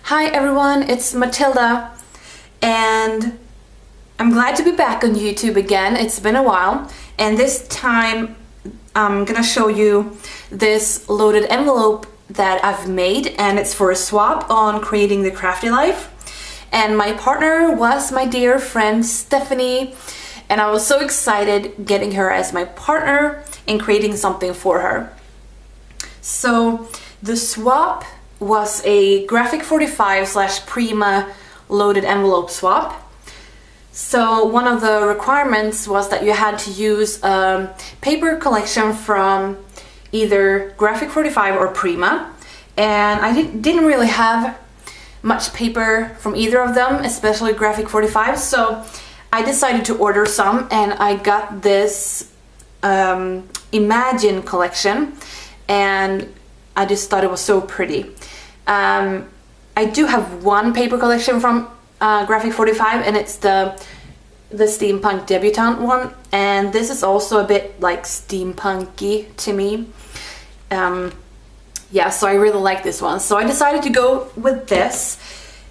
Hi everyone, it's Matilda and I'm glad to be back on YouTube again. It's been a while, and this time I'm gonna show you this loaded envelope that I've made, and it's for a swap on creating the crafty life. And my partner was my dear friend Stephanie, and I was so excited getting her as my partner and creating something for her. So the swap was a Graphic 45 / Prima loaded envelope swap. So one of the requirements was that you had to use a paper collection from either Graphic 45 or Prima, and I didn't really have much paper from either of them, especially Graphic 45, so I decided to order some, and I got this Imagine collection, and I just thought it was so pretty. I do have one paper collection from Graphic 45, and it's the steampunk debutante one, and this is also a bit like steampunky to me. Yeah, so I really like this one, so I decided to go with this.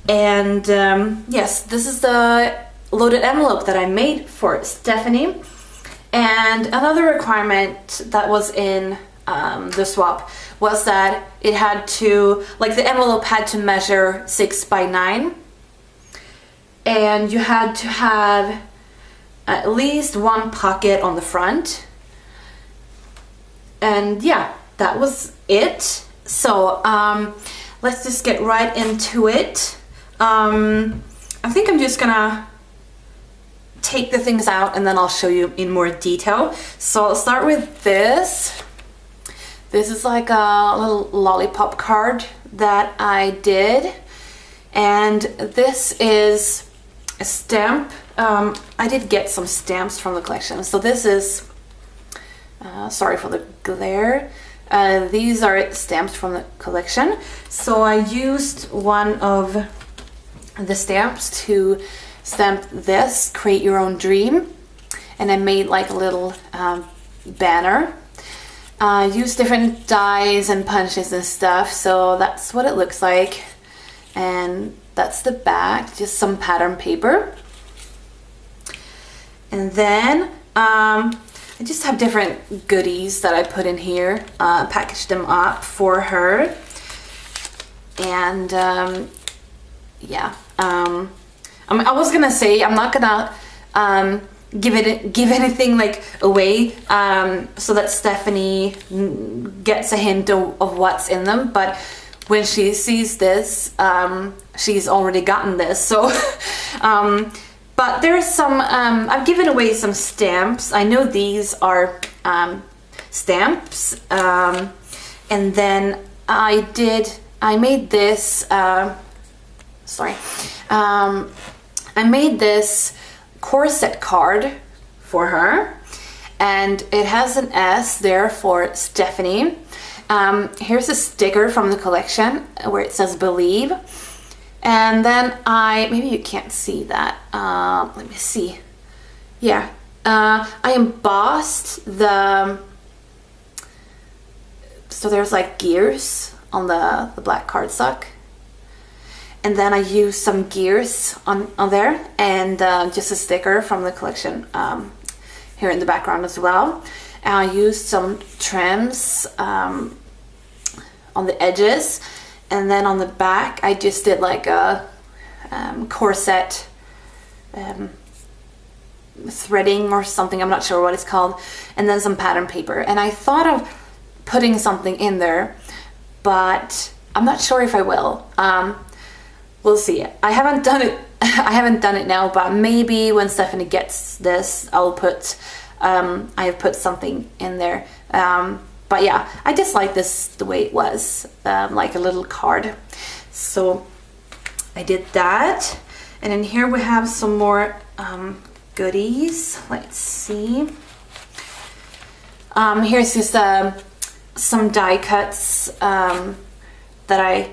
And yes, this is the loaded envelope that I made for Stephanie. And another requirement that was in the swap was that it had to, like, the envelope had to measure 6 by 9, and you had to have at least one pocket on the front. And yeah, that was it. So let's just get right into it. I think I'm just gonna take the things out and then I'll show you in more detail. So I'll start with this. This is like a little lollipop card that I did, and this is a stamp. I did get some stamps from the collection. So this is, sorry for the glare, these are stamps from the collection. So I used one of the stamps to stamp this, Create Your Own Dream, and I made like a little banner. Use different dies and punches and stuff, so that's what it looks like. And that's the back, just some pattern paper. And then I just have different goodies that I put in here, packaged them up for her. And yeah, I was gonna say I'm not gonna give anything like away, so that Stephanie gets a hint of what's in them, but when she sees this, she's already gotten this. So but there's some, I've given away some stamps. I know these are stamps, and then I made this sorry, I made this corset card for her, and it has an S there for Stephanie. Here's a sticker from the collection where it says Believe, and then maybe you can't see that, let me see, yeah, I embossed so there's like gears on the black cardstock. And then I used some gears on there, and just a sticker from the collection here in the background as well. And I used some trims on the edges, and then on the back I just did like a corset threading or something, I'm not sure what it's called, and then some pattern paper. And I thought of putting something in there, but I'm not sure if I will. We'll see. I haven't done it now, but maybe when Stephanie gets this, I'll put I have put something in there. But yeah, I just like this the way it was, like a little card. So I did that, and in here we have some more goodies. Let's see. Here's just some die cuts that I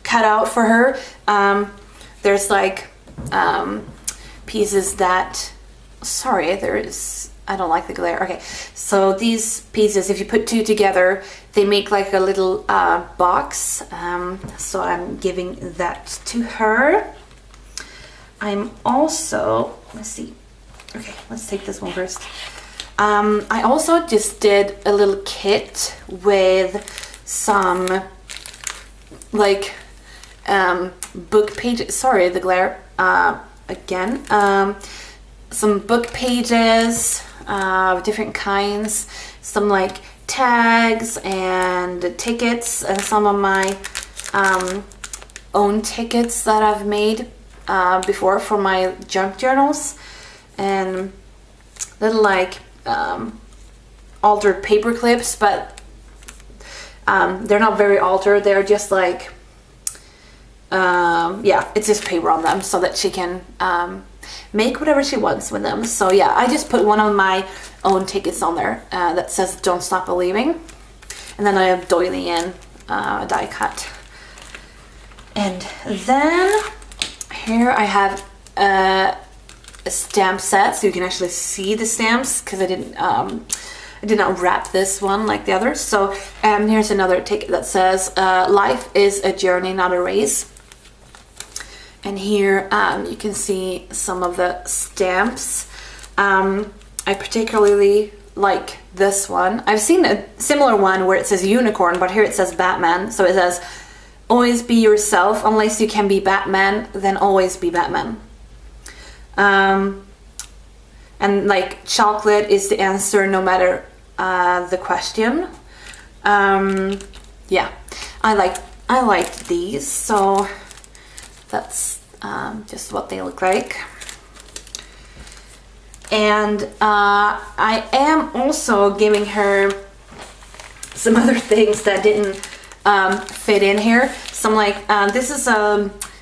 cut out for her. There's like pieces that, sorry, there is I don't like the glare. Okay, so these pieces, if you put two together, they make like a little box. So I'm giving that to her. I'm also, let's see. Okay, let's take this one first. I also just did a little kit with some like book pages. Sorry, the glare again. Some book pages of different kinds, some like tags and tickets, and some of my own tickets that I've made before for my junk journals, and little like altered paper clips, but they're not very altered. They're just like yeah, it's just paper on them so that she can make whatever she wants with them. So yeah, I just put one of my own tickets on there that says "Don't Stop Believing," and then I have doily in die cut. And then here I have a stamp set, so you can actually see the stamps, because I did not wrap this one like the others. So here's another ticket that says "Life is a journey, not a race." And here you can see some of the stamps. I particularly like this one. I've seen a similar one where it says unicorn, but here it says Batman. So it says, "Always be yourself. Unless you can be Batman, then always be Batman." And like chocolate is the answer no matter the question. Yeah, I liked these, so that's just what they look like. And I am also giving her some other things that didn't fit in here. Some like this is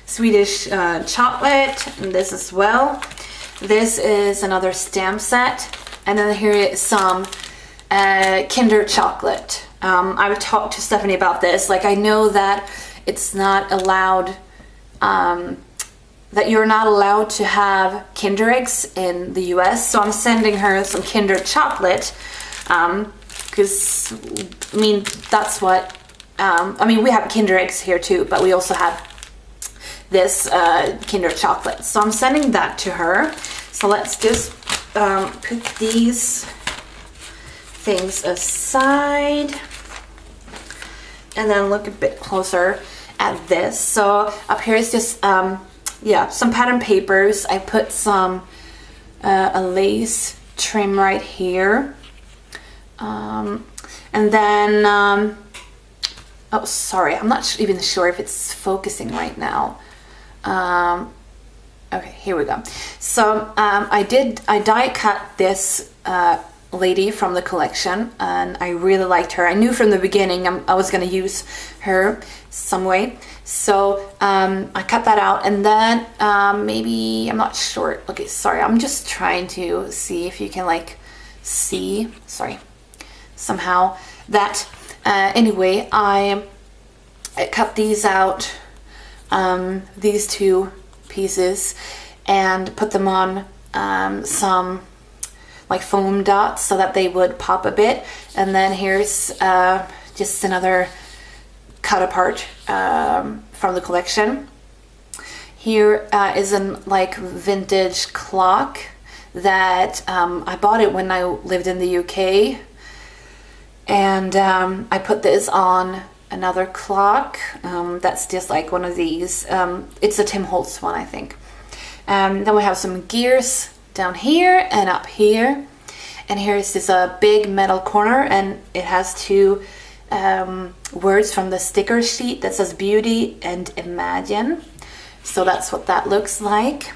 Swedish chocolate, and this as well. This is another stamp set, and then here is some Kinder chocolate. I would talk to Stephanie about this. Like, I know that it's not allowed, that you're not allowed to have Kinder eggs in the US, so I'm sending her some Kinder chocolate, because I mean, that's what I mean, we have Kinder eggs here too, but we also have this Kinder chocolate, so I'm sending that to her. So let's just put these things aside and then look a bit closer at this. So up here is just yeah, some pattern papers. I put some a lace trim right here, and then oh, sorry, I'm not even sure if it's focusing right now. Okay, here we go. So I die cut this lady from the collection, and I really liked her. I knew from the beginning I was going to use her some way, so I cut that out, and then maybe, I'm not sure. Okay, sorry, I'm just trying to see if you can like see, sorry, somehow that anyway, I cut these out, these two pieces, and put them on some like foam dots so that they would pop a bit. And then here's just another cut apart from the collection. Here is an like vintage clock that I bought it when I lived in the UK, and I put this on another clock that's just like one of these. It's a Tim Holtz one, I think. Then we have some gears down here and up here, and here is this big metal corner, and it has two words from the sticker sheet that says beauty and imagine. So that's what that looks like,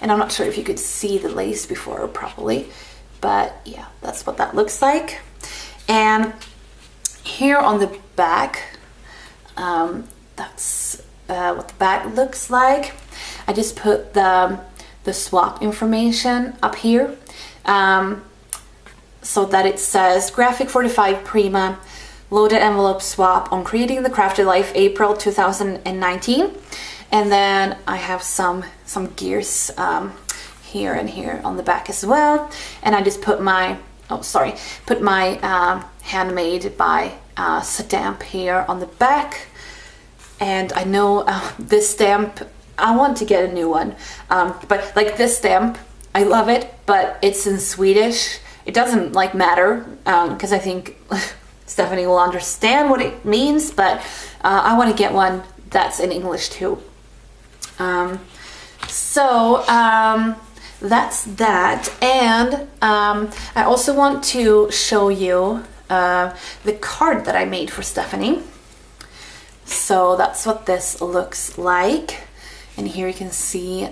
and I'm not sure if you could see the lace before properly, but yeah, that's what that looks like. And here on the back, that's what the back looks like. I just put the swap information up here, so that it says graphic 45 Prima loaded envelope swap on creating the crafted life, April 2019. And then I have some gears here and here on the back as well. And I just put my, handmade by stamp here on the back. And I know this stamp, I want to get a new one, but like this stamp, I love it, but it's in Swedish. It doesn't like matter, because I think Stephanie will understand what it means, but I want to get one that's in English too. So that's that. And I also want to show you the card that I made for Stephanie. So that's what this looks like. And here you can see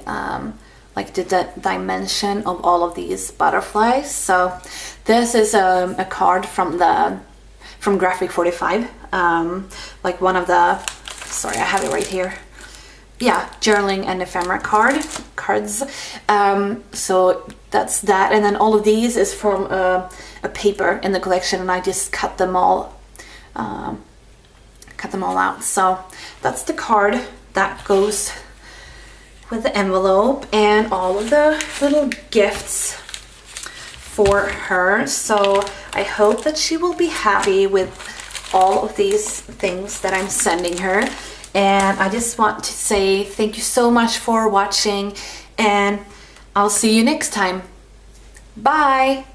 like the dimension of all of these butterflies. So this is a card from Graphic 45. Like one of the, sorry, I have it right here. Yeah, journaling and ephemera cards. So that's that. And then all of these is from a paper in the collection, and I just cut them all out. So that's the card that goes with the envelope and all of the little gifts for her. So I hope that she will be happy with all of these things that I'm sending her. And I just want to say thank you so much for watching, and I'll see you next time. Bye!